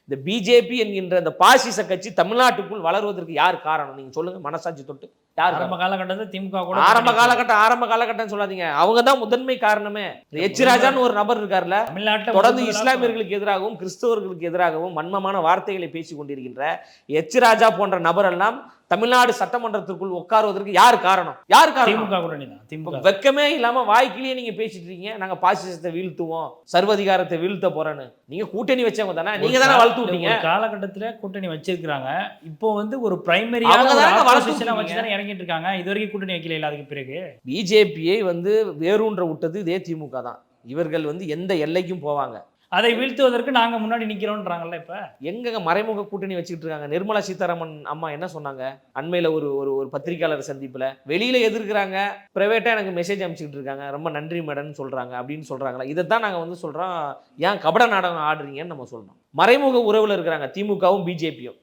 இந்த பிஜேபி என்கின்ற இந்த பாசிச கட்சி தமிழ்நாட்டுக்குள் வளர்வதற்கு யார் காரணம்? நீங்க சொல்லுங்க, மனசாட்சி தொட்டு. யார் ஆரம்ப காலகட்டத்தில் திமுக கூட ஆரம்ப காலகட்டம் சொல்லாதீங்க. அவங்க தான் முதன்மை காரணமே. எச் ராஜான்னு ஒரு நபர் இருக்கார்ல, தமிழ்நாட்டில் தொடர்ந்து இஸ்லாமியர்களுக்கு எதிராகவும் கிறிஸ்தவர்களுக்கு எதிராகவும் வன்மமான வார்த்தைகளை பேசிக் கொண்டிருக்கின்ற எச் ராஜா போன்ற நபர் எல்லாம் தமிழ்நாடு சட்டமன்றத்திற்குள் உட்காருவதற்கு யார் காரணம்? யார் காரணம்? திமுக கூட்டணி தான். திமுக வெக்கமே இல்லாம வாய்க்கிலேயே நீங்க பேசிட்டு இருக்கீங்க, நாங்க பாசிசத்தை வீழ்த்துவோம், சர்வதிகாரத்தை வீழ்த்த போறேன்னு. நீங்க கூட்டணி வச்சவங்க தானே, நீங்க தானே வளர்த்து விட்டீங்க. காலகட்டத்தில் கூட்டணி வச்சிருக்காங்க. இப்போ வந்து ஒரு பிரைமரி வச்சுதானே இறங்கிட்டு இருக்காங்க. இது வரைக்கும் கூட்டணி வைக்கல. இல்ல அதுக்கு பிறகு பிஜேபியை வந்து வேரூன்ற விட்டது இதே திமுக தான். இவர்கள் வந்து எந்த எல்லைக்கும் போவாங்க. அதை வீழ்த்துவதற்கு நாங்க முன்னாடி நிக்கிறோம்ன்றாங்கல்ல. இப்ப எங்க மறைமுக கூட்டணி வச்சுக்கிட்டு இருக்காங்க? நிர்மலா சீதாராமன் அம்மா என்ன சொன்னாங்க அண்மையில ஒரு ஒரு பத்திரிகையாளர் சந்திப்புல? வெளியில எதிர்க்கிறாங்க, பிரைவேட்டா எனக்கு மெசேஜ் அனுப்பிச்சுட்டு இருக்காங்க, ரொம்ப நன்றி மேடம்னு சொல்றாங்க அப்படின்னு சொல்றாங்களா? இதைத்தான் நாங்க வந்து சொல்றோம், ஏன் கபட நாடகம் ஆடுறீங்கன்னு நம்ம சொல்றோம். மறைமுக உறவுல இருக்கிறாங்க திமுகவும் பிஜேபியும்.